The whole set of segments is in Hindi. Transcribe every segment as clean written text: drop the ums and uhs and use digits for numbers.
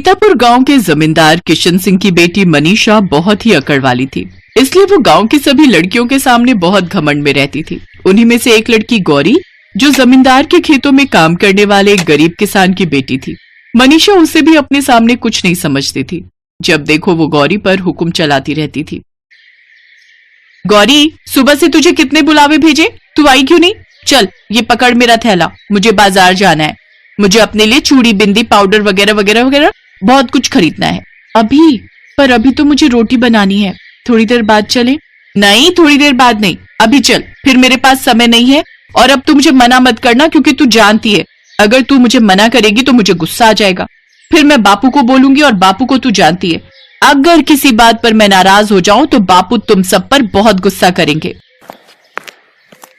सीतापुर गांव के जमींदार किशन सिंह की बेटी मनीषा बहुत ही अकड़ वाली थी, इसलिए वो गांव की सभी लड़कियों के सामने बहुत घमंड में रहती थी। उन्हीं में से एक लड़की गौरी, जो जमींदार के खेतों में काम करने वाले एक गरीब किसान की बेटी थी। मनीषा उसे भी अपने सामने कुछ नहीं समझती थी। जब देखो वो गौरी पर हुक्म चलाती रहती थी। गौरी, सुबह से तुझे कितने बुलावे भेजे, तू आई क्यों नहीं? चल ये पकड़ मेरा थैला, मुझे बाजार जाना है। मुझे अपने लिए चूड़ी, बिंदी, पाउडर वगैरह वगैरह वगैरह बहुत कुछ खरीदना है। अभी तो मुझे रोटी बनानी है, थोड़ी देर बाद चले? नहीं, थोड़ी देर बाद नहीं, अभी चल। फिर मेरे पास समय नहीं है। और अब तू मुझे मना मत करना, क्योंकि तू जानती है अगर तू मुझे मना करेगी तो मुझे गुस्सा आ जाएगा। फिर मैं बापू को बोलूंगी, और बापू को तू जानती है अगर किसी बात पर मैं नाराज हो जाऊं तो बापू तुम सब पर बहुत गुस्सा करेंगे।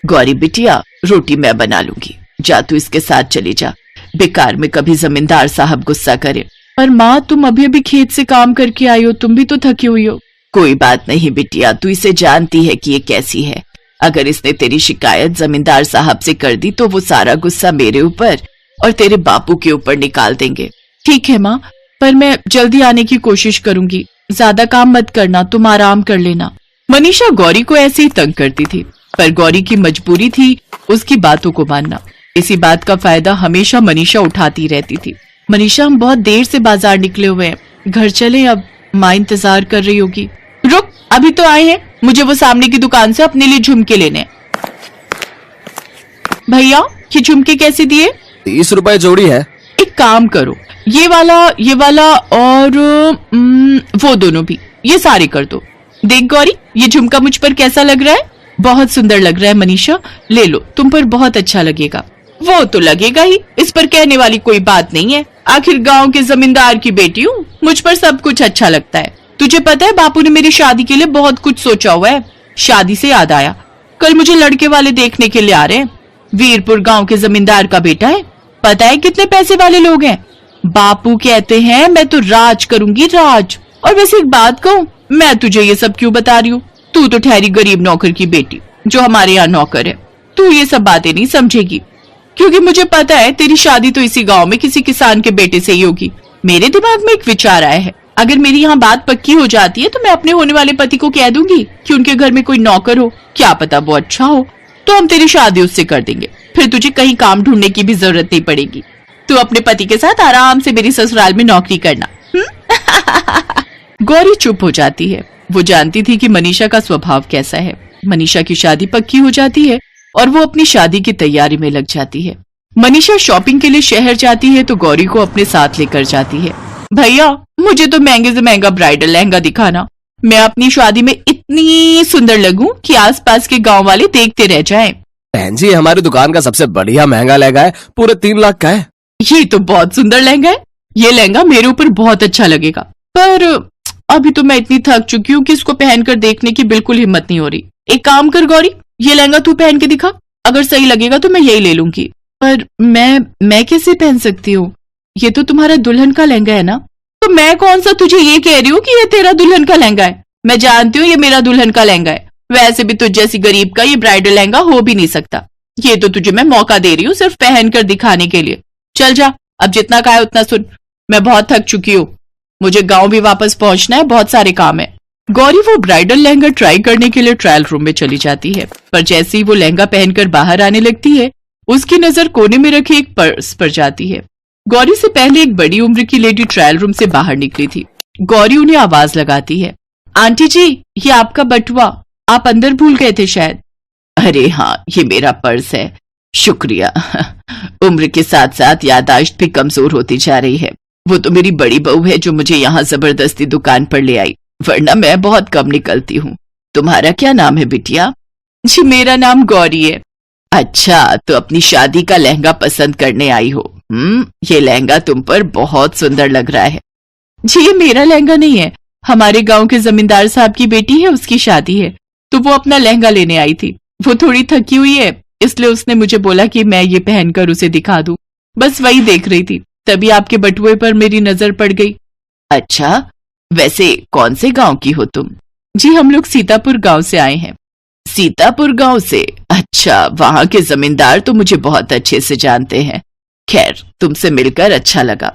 गौरी बिटिया, रोटी मैं बना लूंगी, जा तू इसके साथ चली जा। बेकार में कभी जमींदार साहब गुस्सा करे। पर माँ, तुम अभी अभी खेत से काम करके आई हो, तुम भी तो थकी हुई हो। कोई बात नहीं बिटिया, तू इसे जानती है कि ये कैसी है। अगर इसने तेरी शिकायत जमींदार साहब से कर दी तो वो सारा गुस्सा मेरे ऊपर और तेरे बापू के ऊपर निकाल देंगे। ठीक है माँ, पर मैं जल्दी आने की कोशिश करूंगी। ज्यादा काम मत करना, तुम आराम कर लेना। मनीषा गौरी को ऐसे ही तंग करती थी, पर गौरी की मजबूरी थी उसकी बातों को मानना। इसी बात का फायदा हमेशा मनीषा उठाती रहती थी। मनीषा, हम बहुत देर से बाजार निकले हुए हैं, घर चले अब, माँ इंतजार कर रही होगी। रुक, अभी तो आए हैं, मुझे वो सामने की दुकान से अपने लिए झुमके लेने। भैया, ये झुमके कैसे दिए? 30 रुपए जोड़ी है। एक काम करो, ये वाला और वो दोनों भी, ये सारे कर दो। देख गौरी, ये झुमका मुझ पर कैसा लग रहा है? बहुत सुंदर लग रहा है मनीषा, ले लो, तुम पर बहुत अच्छा लगेगा। वो तो लगेगा ही, इस पर कहने वाली कोई बात नहीं है। आखिर गांव के जमींदार की बेटी हूँ, मुझ पर सब कुछ अच्छा लगता है। तुझे पता है बापू ने मेरी शादी के लिए बहुत कुछ सोचा हुआ है। शादी से याद आया, कल मुझे लड़के वाले देखने के लिए आ रहे हैं। वीरपुर गांव के जमींदार का बेटा है। पता है कितने पैसे वाले लोग हैं? बापू कहते हैं मैं तो राज करूंगी, राज। और वैसे एक बात कहूँ, मैं तुझे ये सब क्यों बता रही हूँ? तू तो ठहरी गरीब नौकर की बेटी, जो हमारे यहाँ नौकर है। तू ये सब बातें नहीं समझेगी, क्योंकि मुझे पता है तेरी शादी तो इसी गांव में किसी किसान के बेटे से ही होगी। मेरे दिमाग में एक विचार आया है, अगर मेरी यहाँ बात पक्की हो जाती है तो मैं अपने होने वाले पति को कह दूंगी कि उनके घर में कोई नौकर हो, क्या पता वो अच्छा हो, तो हम तेरी शादी उससे कर देंगे। फिर तुझे कहीं काम ढूंढने की भी जरूरत नहीं पड़ेगी। तू अपने पति के साथ आराम से मेरी ससुराल में नौकरी करना। गौरी चुप हो जाती है। वो जानती थी कि मनीषा का स्वभाव कैसा है। मनीषा की शादी पक्की हो जाती है और वो अपनी शादी की तैयारी में लग जाती है। मनीषा शॉपिंग के लिए शहर जाती है तो गौरी को अपने साथ लेकर जाती है। भैया, मुझे तो महंगे से महंगा ब्राइडल लहंगा दिखाना, मैं अपनी शादी में इतनी सुंदर लगूं कि आसपास के गांव वाले देखते रह जाएं। बहन जी, हमारी दुकान का सबसे बढ़िया महंगा लहंगा है, पूरे 3 लाख का है। ये तो बहुत सुंदर लहंगा है, ये लहंगा मेरे ऊपर बहुत अच्छा लगेगा। पर अभी तो मैं इतनी थक चुकी हूँ कि इसको पहनकर देखने की बिल्कुल हिम्मत नहीं हो रही। एक काम कर गौरी, ये लहंगा तू पहन के दिखा, अगर सही लगेगा तो मैं यही ले लूंगी। पर मैं कैसे पहन सकती हूँ? ये तो तुम्हारा दुल्हन का लहंगा है ना? तो मैं कौन सा तुझे ये कह रही हूँ कि ये तेरा दुल्हन का लहंगा है। मैं जानती हूँ ये मेरा दुल्हन का लहंगा है। वैसे भी तुझ जैसी गरीब का ये ब्राइडल लहंगा हो भी नहीं सकता। ये तो तुझे मैं मौका दे रही हूँ सिर्फ पहन कर दिखाने के लिए। चल जा, अब जितना कहा है उतना सुन, मैं बहुत थक चुकी हूँ, मुझे गाँव भी वापस पहुंचना है, बहुत सारे काम है। गौरी वो ब्राइडल लहंगा ट्राई करने के लिए ट्रायल रूम में चली जाती है, पर जैसे ही वो लहंगा पहनकर बाहर आने लगती है, उसकी नजर कोने में रखे एक पर्स पर जाती है। गौरी से पहले एक बड़ी उम्र की लेडी ट्रायल रूम से बाहर निकली थी। गौरी उन्हें आवाज लगाती है, आंटी जी, ये आपका बटुआ, आप अंदर भूल गए थे शायद। अरे हाँ, ये मेरा पर्स है, शुक्रिया। उम्र के साथ साथ याददाश्त भी कमजोर होती जा रही है। वो तो मेरी बड़ी बहू है जो मुझे यहाँ जबरदस्ती दुकान पर ले आई, वरना मैं बहुत कम निकलती हूँ। तुम्हारा क्या नाम है बिटिया? जी, मेरा नाम गौरी है। अच्छा, तो अपनी शादी का लहंगा पसंद करने आई हो? ये लहंगा तुम पर बहुत सुंदर लग रहा है। जी, ये मेरा लहंगा नहीं है, हमारे गांव के जमींदार साहब की बेटी है, उसकी शादी है, तो वो अपना लहंगा लेने आई थी। वो थोड़ी थकी हुई है, इसलिए उसने मुझे बोला कि मैं ये पहनकर उसे दिखा दूं। बस वही देख रही थी, तभी आपके बटुए पर मेरी नजर पड़ गई। अच्छा, वैसे कौन से गांव की हो तुम? जी, हम लोग सीतापुर गांव से आए हैं। सीतापुर गांव से? अच्छा, वहां के जमींदार तो मुझे बहुत अच्छे से जानते हैं। खैर, तुमसे मिलकर अच्छा लगा।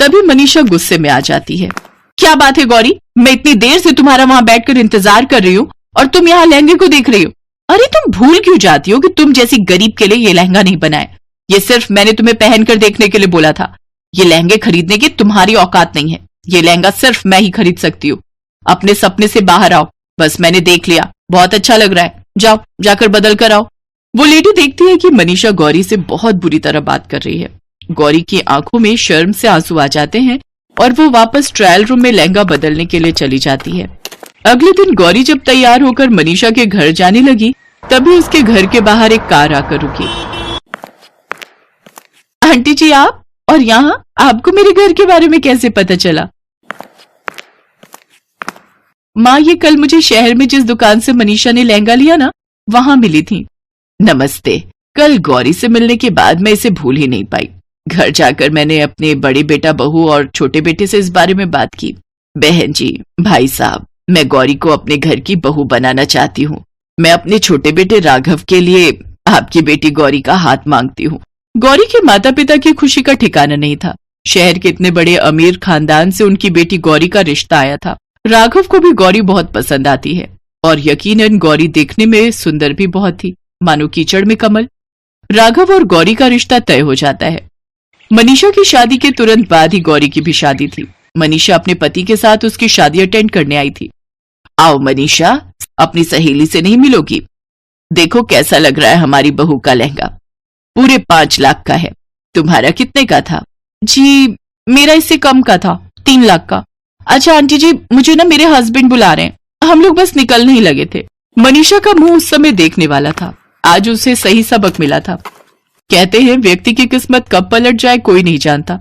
तभी मनीषा गुस्से में आ जाती है। क्या बात है गौरी, मैं इतनी देर से तुम्हारा वहां बैठकर इंतजार कर रही हूँ और तुम यहाँ लहंगे को देख रही हो। अरे तुम भूल क्यों जाती हो कि तुम जैसी गरीब के लिए ये लहंगा नहीं बनाए। ये सिर्फ मैंने तुम्हें पहनकर देखने के लिए बोला था। ये लहंगे खरीदने की तुम्हारी औकात नहीं है। ये लहंगा सिर्फ मैं ही खरीद सकती हूँ। अपने सपने से बाहर आओ। बस मैंने देख लिया, बहुत अच्छा लग रहा है, जाओ जाकर बदल कर आओ। वो लेडी देखती है कि मनीषा गौरी से बहुत बुरी तरह बात कर रही है। गौरी की आंखों में शर्म से आंसू आ जाते हैं और वो वापस ट्रायल रूम में लहंगा बदलने के लिए चली जाती है। अगले दिन गौरी जब तैयार होकर मनीषा के घर जाने लगी, तभी उसके घर के बाहर एक कार आकर रुकी। आंटी जी आप, और यहाँ आपको मेरे घर के बारे में कैसे पता चला? माँ, ये कल मुझे शहर में जिस दुकान से मनीषा ने लहंगा लिया ना, वहां मिली थी। नमस्ते। कल गौरी से मिलने के बाद मैं इसे भूल ही नहीं पाई। घर जाकर मैंने अपने बड़े बेटा बहू और छोटे बेटे से इस बारे में बात की। बहन जी, भाई साहब, मैं गौरी को अपने घर की बहू बनाना चाहती हूँ। मैं अपने छोटे बेटे राघव के लिए आपकी बेटी गौरी का हाथ मांगती हूँ। गौरी के माता पिता की खुशी का ठिकाना नहीं था। शहर के इतने बड़े अमीर खानदान से उनकी बेटी गौरी का रिश्ता आया था। राघव को भी गौरी बहुत पसंद आती है और यकीनन गौरी देखने में सुंदर भी बहुत थी, मानो कीचड़ में कमल। राघव और गौरी का रिश्ता तय हो जाता है। मनीषा की शादी के तुरंत बाद ही गौरी की भी शादी थी। मनीषा अपने पति के साथ उसकी शादी अटेंड करने आई थी। आओ मनीषा, अपनी सहेली से नहीं मिलोगी? देखो कैसा लग रहा है हमारी बहू का लहंगा। पूरे 5 लाख का है। तुम्हारा कितने का था? जी मेरा इससे कम का था, 3 लाख का। अच्छा आंटी जी, मुझे ना मेरे हस्बैंड बुला रहे हैं, हम लोग बस निकलने ही लगे थे। मनीषा का मुंह उस समय देखने वाला था। आज उसे सही सबक मिला था। कहते हैं व्यक्ति की किस्मत कब पलट जाए कोई नहीं जानता।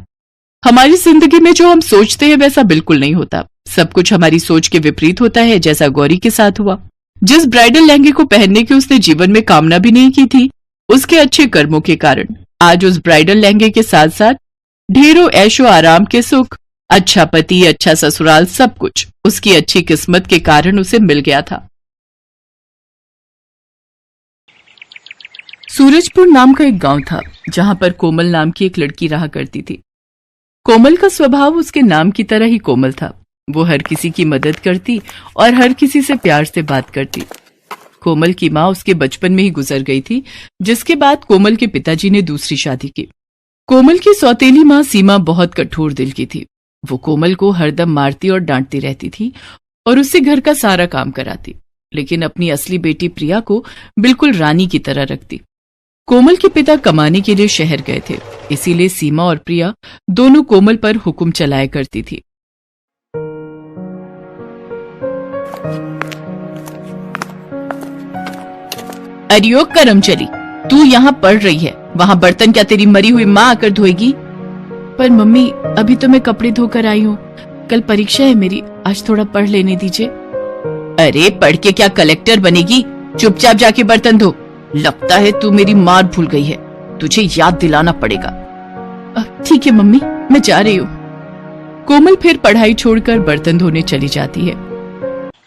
हमारी जिंदगी में जो हम सोचते हैं वैसा बिल्कुल नहीं होता। सब कुछ हमारी सोच के विपरीत होता है, जैसा गौरी के साथ हुआ। जिस ब्राइडल लहंगे को पहनने की उसने जीवन में कामना भी नहीं की थी, उसके अच्छे कर्मों के कारण आज उस ब्राइडल लहंगे के साथ साथ ढेरों ऐशो आराम के सुख, अच्छा पति, अच्छा ससुराल, सब कुछ उसकी अच्छी किस्मत के कारण उसे मिल गया था। सूरजपुर नाम का एक गांव था जहां पर कोमल नाम की एक लड़की रहा करती थी। कोमल का स्वभाव उसके नाम की तरह ही कोमल था। वो हर किसी की मदद करती और हर किसी से प्यार से बात करती। कोमल की माँ उसके बचपन में ही गुजर गई थी, जिसके बाद कोमल के पिताजी ने दूसरी शादी की। कोमल की सौतेली माँ सीमा बहुत कठोर दिल की थी। वो कोमल को हरदम मारती और डांटती रहती थी और उससे घर का सारा काम कराती, लेकिन अपनी असली बेटी प्रिया को बिल्कुल रानी की तरह रखती। कोमल के पिता कमाने के लिए शहर गए थे, इसीलिए सीमा और प्रिया दोनों कोमल पर हुक्म चलाया करती थी। अरियो करमचली, तू यहाँ पढ़ रही है, वहाँ बर्तन क्या तेरी मरी हुई माँ आकर धोएगी? पर मम्मी, अभी तो मैं कपड़े धोकर आई हूँ, कल परीक्षा है मेरी, आज थोड़ा पढ़ लेने दीजिए। अरे पढ़ के क्या कलेक्टर बनेगी? चुपचाप जाके बर्तन धो। लगता है तू मेरी मार भूल गई है, तुझे याद दिलाना पड़ेगा। ठीक है मम्मी, मैं जा रही हूँ। कोमल फिर पढ़ाई छोड़कर बर्तन धोने चली जाती है।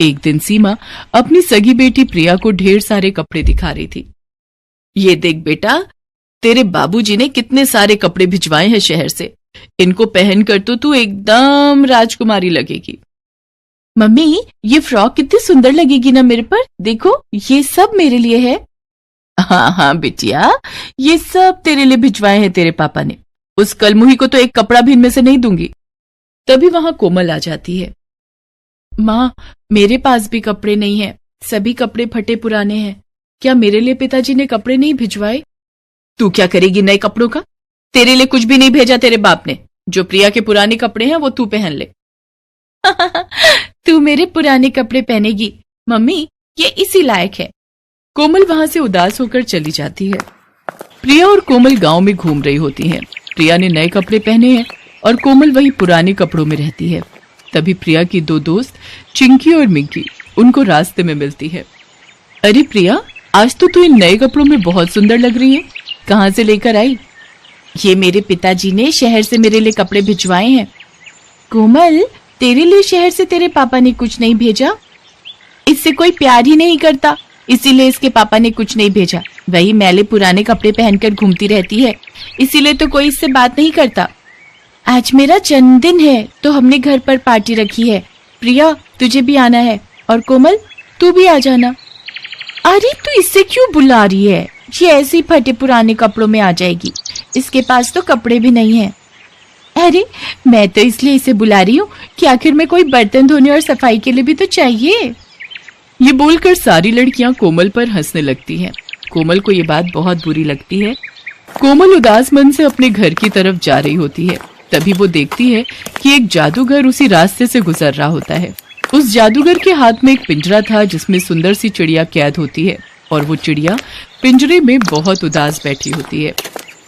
एक दिन सीमा अपनी सगी बेटी प्रिया को ढेर सारे कपड़े दिखा रही थी। ये देख बेटा, तेरे बाबूजी ने कितने सारे कपड़े भिजवाए हैं शहर से, इनको पहनकर तो तू एकदम राजकुमारी लगेगी। मम्मी, ये फ्रॉक कितनी सुंदर लगेगी ना मेरे पर, देखो ये सब मेरे लिए है। हाँ हाँ बिटिया, ये सब तेरे लिए भिजवाए हैं तेरे पापा ने। उस कलमुही को तो एक कपड़ा भी इनमें से नहीं दूंगी। तभी वहां कोमल आ जाती है। माँ, मेरे पास भी कपड़े नहीं है, सभी कपड़े फटे पुराने हैं। क्या मेरे लिए पिताजी ने कपड़े नहीं भिजवाए? तू क्या करेगी नए कपड़ों का? तेरे लिए कुछ भी नहीं भेजा तेरे बाप ने। जो प्रिया के पुराने कपड़े हैं वो तू पहन ले। तू मेरे पुराने कपड़े पहनेगी? मम्मी, ये इसी लायक है। कोमल वहां से उदास होकर चली जाती है। प्रिया और कोमल गांव में घूम रही होती हैं। प्रिया ने नए कपड़े पहने हैं और कोमल वही पुराने कपड़ों में रहती है। तभी प्रिया की 2 दोस्त चिंकी और मिंकी उनको रास्ते में मिलती है। अरे प्रिया, आज तो तू इन नए कपड़ों में बहुत सुंदर लग रही है, कहाँ से लेकर आई? ये मेरे पिताजी ने शहर से मेरे लिए कपड़े भिजवाए हैं। कोमल, तेरे लिए शहर से तेरे पापा ने कुछ नहीं भेजा? इससे कोई प्यार ही नहीं करता, इसीलिए इसके पापा ने कुछ नहीं भेजा। वही मैले पुराने कपड़े पहनकर घूमती रहती है, इसीलिए तो कोई इससे बात नहीं करता। आज मेरा जन्मदिन है तो हमने घर पर पार्टी रखी है। प्रिया, तुझे भी आना है, और कोमल तू भी आ जाना। अरे तू इससे क्यों बुला रही है? ये ऐसे ही फटे पुराने कपड़ों में आ जाएगी, इसके पास तो कपड़े भी नहीं है। अरे मैं तो इसलिए इसे बुला रही हूँ कि आखिर में कोई बर्तन धोने और सफाई के लिए भी तो चाहिए। ये बोलकर सारी लड़कियां कोमल पर हंसने लगती हैं। कोमल को ये बात बहुत बुरी लगती है। कोमल उदास मन से अपने घर की तरफ जा रही होती है। तभी वो देखती है कि एक जादूगर उसी रास्ते से गुजर रहा होता है। उस जादूगर के हाथ में एक पिंजरा था जिसमें सुंदर सी चिड़िया कैद होती है, और वो चिड़िया पिंजरे में बहुत उदास बैठी होती है।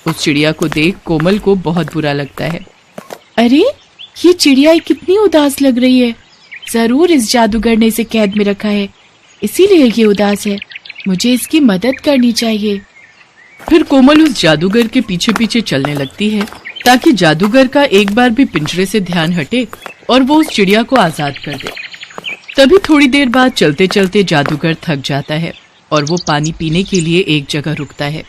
उस चिड़िया को देख कोमल को बहुत बुरा लगता है। अरे ये चिड़िया कितनी उदास लग रही है, जरूर इस जादूगर ने इसे कैद में रखा है, इसीलिए ये उदास है। मुझे इसकी मदद करनी चाहिए। फिर कोमल उस जादूगर के पीछे पीछे चलने लगती है ताकि जादूगर का एक बार भी पिंजरे से ध्यान हटे और वो उस चिड़िया को आजाद कर दे। तभी थोड़ी देर बाद चलते चलते जादूगर थक जाता है और वो पानी पीने के लिए एक जगह रुकता है।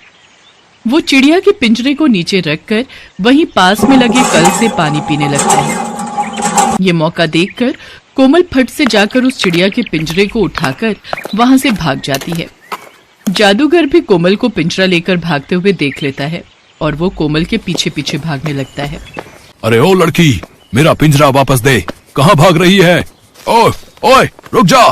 वो चिड़िया के पिंजरे को नीचे रखकर वहीं पास में लगे कल से पानी पीने लगता है। ये मौका देखकर कोमल फट से जाकर उस चिड़िया के पिंजरे को उठाकर वहां से भाग जाती है। जादूगर भी कोमल को पिंजरा लेकर भागते हुए देख लेता है और वो कोमल के पीछे पीछे भागने लगता है। अरे ओ लड़की, मेरा पिंजरा वापस दे, कहाँ भाग रही है? ओए ओए रुक जा।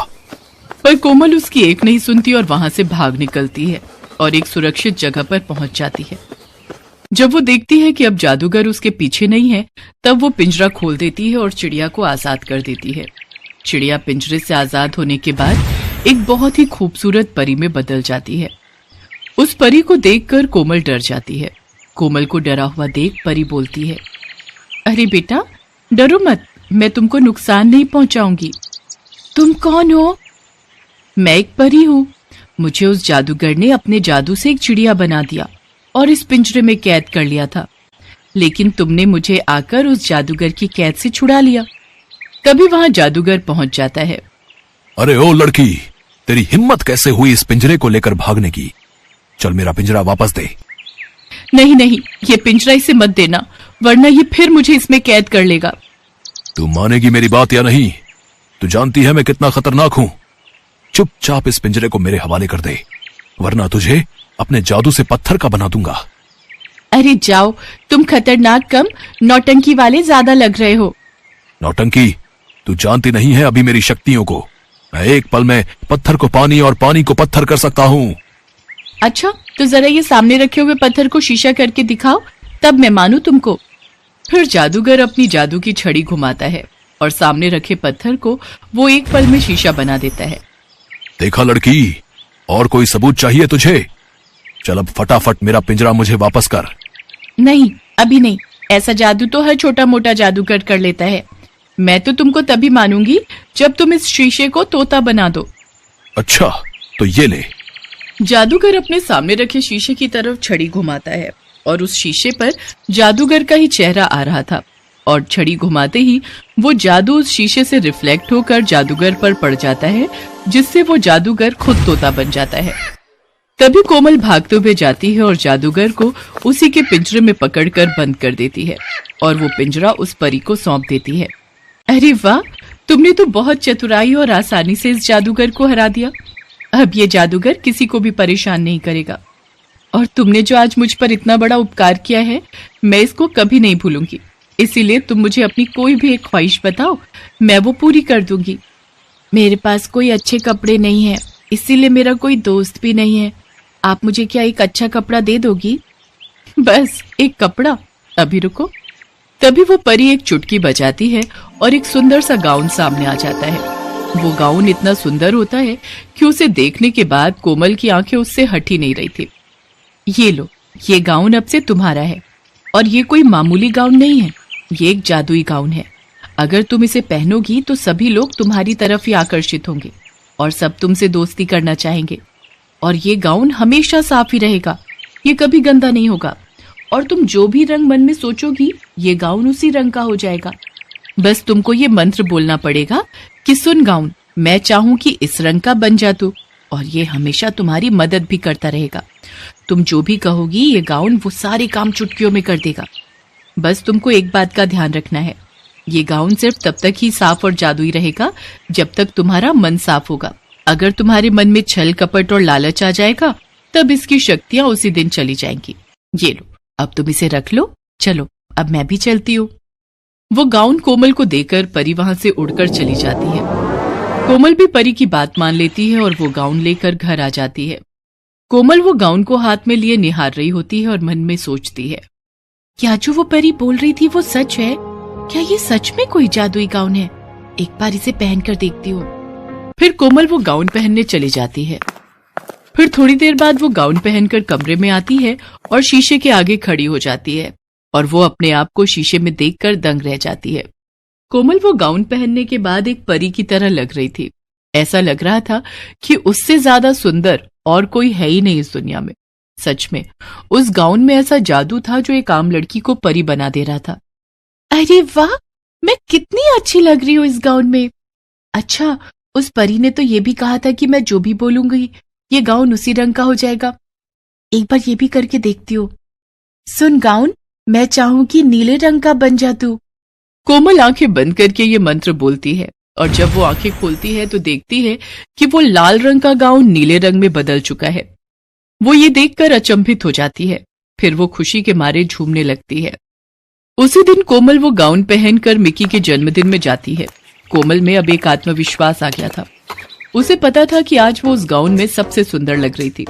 पर कोमल उसकी एक नहीं सुनती और वहां से भाग निकलती है और एक सुरक्षित जगह पर पहुंच जाती है। जब वो देखती है कि अब जादूगर उसके पीछे नहीं है, तब वो पिंजरा खोल देती है और चिड़िया को आजाद कर देती है। चिड़िया पिंजरे से आजाद होने के बाद एक बहुत ही खूबसूरत परी में बदल जाती है। उस परी को देखकर कोमल डर जाती है। कोमल को डरा हुआ देख परी बोलती है, अरे बेटा डरो मत, मैं तुमको नुकसान नहीं पहुंचाऊंगी। तुम कौन हो? मैं एक परी हूँ। मुझे उस जादूगर ने अपने जादू से एक चिड़िया बना दिया और इस पिंजरे में कैद कर लिया था, लेकिन तुमने मुझे आकर उस जादूगर की कैद से छुड़ा लिया। तभी वहां जादूगर पहुंच जाता है। अरे ओ लड़की, तेरी हिम्मत कैसे हुई इस पिंजरे को लेकर भागने की? चल मेरा पिंजरा वापस दे। नहीं नहीं, ये पिंजरा इसे मत देना, वरना ये फिर मुझे इसमें कैद कर लेगा। तू मानेगी मेरी बात या नहीं? तू जानती है मैं कितना खतरनाक हूँ। चुपचाप इस पिंजरे को मेरे हवाले कर दे, वरना तुझे अपने जादू से पत्थर का बना दूंगा। अरे जाओ, तुम खतरनाक कम नौटंकी वाले ज्यादा लग रहे हो। नौटंकी? तू जानती नहीं है अभी मेरी शक्तियों को। मैं एक पल में पत्थर को पानी और पानी को पत्थर कर सकता हूँ। अच्छा, तो जरा ये सामने रखे हुए पत्थर को शीशा करके दिखाओ, तब मैं मानू तुमको। फिर जादूगर अपनी जादू की छड़ी घुमाता है और सामने रखे पत्थर को वो एक पल में शीशा बना देता है। देखा लड़की, और कोई सबूत चाहिए तुझे? चल अब फटाफट मेरा पिंजरा मुझे वापस कर। नहीं, अभी नहीं। ऐसा जादू तो हर छोटा मोटा जादूगर कर लेता है। मैं तो तुमको तभी मानूंगी जब तुम इस शीशे को तोता बना दो। अच्छा, तो ये ले। जादूगर अपने सामने रखे शीशे की तरफ छड़ी घुमाता है और उस शीशे पर जादूगर का ही चेहरा आ रहा था, और छड़ी घुमाते ही वो जादू उस शीशे से रिफ्लेक्ट होकर जादूगर पर पड़ जाता है, जिससे वो जादूगर खुद तोता बन जाता है। तभी कोमल भागते हुए जाती है और जादूगर को उसी के पिंजरे में पकड़कर बंद कर देती है और वो पिंजरा उस परी को सौंप देती है। अरे वाह, तुमने तो बहुत चतुराई और आसानी से इस जादूगर को हरा दिया। अब ये जादूगर किसी को भी परेशान नहीं करेगा, और तुमने जो आज मुझ पर इतना बड़ा उपकार किया है, मैं इसको कभी नहीं भूलूंगी। इसीलिए तुम मुझे अपनी कोई भी एक ख्वाहिश बताओ, मैं वो पूरी कर दूंगी। मेरे पास कोई अच्छे कपड़े नहीं है, इसीलिए मेरा कोई दोस्त भी नहीं है। आप मुझे क्या एक अच्छा कपड़ा दे दोगी? बस एक कपड़ा? अभी रुको। तभी वो परी एक चुटकी बजाती है और एक सुंदर सा गाउन सामने आ जाता है। वो गाउन इतना सुंदर होता है कि उसे देखने के बाद कोमल की आंखें उससे हट ही नहीं रही थी। ये लो, ये गाउन अब से तुम्हारा है, और ये कोई मामूली गाउन नहीं है, ये एक जादुई गाउन है। अगर तुम इसे पहनोगी तो सभी लोग तुम्हारी तरफ ही आकर्षित होंगे और सब तुमसे दोस्ती करना चाहेंगे। और ये गाउन हमेशा साफ ही रहेगा, ये कभी गंदा नहीं होगा, और तुम जो भी रंग मन में सोचोगी ये गाउन उसी रंग का हो जाएगा। बस तुमको ये मंत्र बोलना पड़ेगा कि सुन गाउन, मैं चाहूं कि इस रंग का बन जा तू, और ये हमेशा तुम्हारी मदद भी करता रहेगा। तुम जो भी कहोगी ये गाउन वो सारे काम चुटकियों में कर देगा। बस तुमको एक बात का ध्यान रखना है, ये गाउन सिर्फ तब तक ही साफ और जादुई रहेगा जब तक तुम्हारा मन साफ होगा। अगर तुम्हारे मन में छल कपट और लालच आ जाएगा तब इसकी शक्तियां उसी दिन चली जाएंगी। ये लो, अब तुम इसे रख लो। चलो अब मैं भी चलती हूँ। वो गाउन कोमल को देकर परी वहां से उड़कर चली जाती है। कोमल भी परी की बात मान लेती है और वो गाउन लेकर घर आ जाती है। कोमल वो गाउन को हाथ में लिए निहार रही होती है और मन में सोचती है, क्या जो वो परी बोल रही थी वो सच है? क्या ये सच में कोई जादुई गाउन है? एक बार इसे पहनकर देखती हूँ। फिर कोमल वो गाउन पहनने चली जाती है। फिर थोड़ी देर बाद वो गाउन पहनकर कमरे में आती है और शीशे के आगे खड़ी हो जाती है और वो अपने आप को शीशे में देखकर दंग रह जाती है। कोमल वो गाउन पहनने के बाद एक परी की तरह लग रही थी। ऐसा लग रहा था कि उससे ज्यादा सुंदर और कोई है ही नहीं इस दुनिया में। सच में उस गाउन में ऐसा जादू था जो एक आम लड़की को परी बना दे रहा था। अरे वाह, मैं कितनी अच्छी लग रही हूँ इस गाउन में। अच्छा, उस परी ने तो ये भी कहा था कि मैं जो भी बोलूंगी ये गाउन उसी रंग का हो जाएगा। एक बार ये भी करके देखती हूँ। सुन गाउन, मैं चाहूं कि नीले रंग का बन जा तू। कोमल आंखें बंद करके ये मंत्र बोलती है और जब वो आंखें खोलती है तो देखती है कि वो लाल रंग का गाउन नीले रंग में बदल चुका है। वो ये देखकर अचंभित हो जाती है। फिर वो खुशी के मारे झूमने लगती है। उसी दिन कोमल वो गाउन पहनकर मिकी के जन्मदिन में जाती है। कोमल में अब एक आत्मविश्वास आ गया था। उसे पता था कि आज वो उस गाउन में सबसे सुंदर लग रही थी।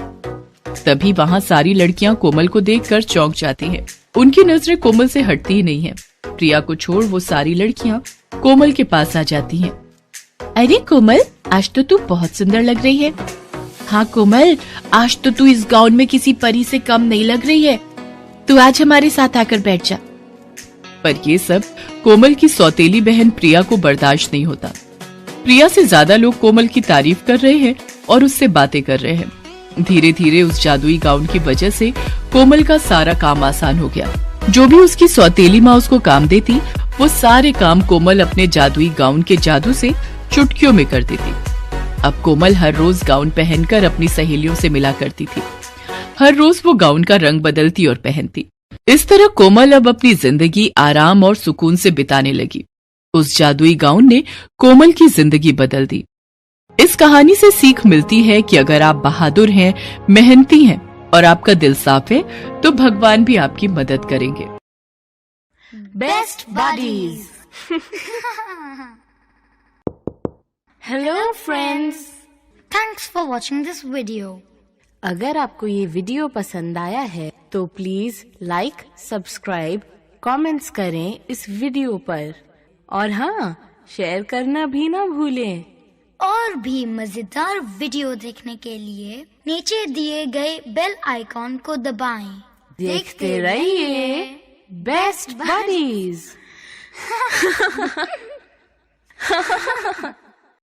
तभी वहां सारी लड़कियां कोमल को देखकर चौंक जाती हैं। उनकी नजरें कोमल से हटती ही नहीं है। प्रिया को छोड़ वो सारी लड़कियां कोमल के पास आ जाती हैं। अरे कोमल, आज तो तू बहुत सुंदर लग रही है। हाँ कोमल, आज तो तू इस गाउन में किसी परी से कम नहीं लग रही है। तू आज हमारे साथ आकर बैठ जा। पर ये सब कोमल की सौतेली बहन प्रिया को बर्दाश्त नहीं होता। प्रिया से ज्यादा लोग कोमल की तारीफ कर रहे हैं और उससे बातें कर रहे हैं। धीरे धीरे उस जादुई गाउन की वजह से कोमल का सारा काम आसान हो गया। जो भी उसकी सौतेली माँ उसको काम देती, वो सारे काम कोमल अपने जादुई गाउन के जादू से चुटकियों में कर देती। अब कोमल हर रोज गाउन पहनकर अपनी सहेलियों से मिला करती थी। हर रोज वो गाउन का रंग बदलती और पहनती। इस तरह कोमल अब अपनी जिंदगी आराम और सुकून से बिताने लगी। उस जादुई गाउन ने कोमल की जिंदगी बदल दी। इस कहानी से सीख मिलती है कि अगर आप बहादुर हैं, मेहनती हैं और आपका दिल साफ है तो भगवान भी आपकी मदद करेंगे। Best buddies. Hello friends, Thanks for watching this video. अगर आपको ये वीडियो पसंद आया है तो प्लीज लाइक, सब्सक्राइब, कमेंट्स करें इस वीडियो पर और हाँ, शेयर करना भी ना भूलें। और भी मजेदार वीडियो देखने के लिए नीचे दिए गए बेल आइकॉन को दबाएं। देखते रहिए बेस्ट बडीज।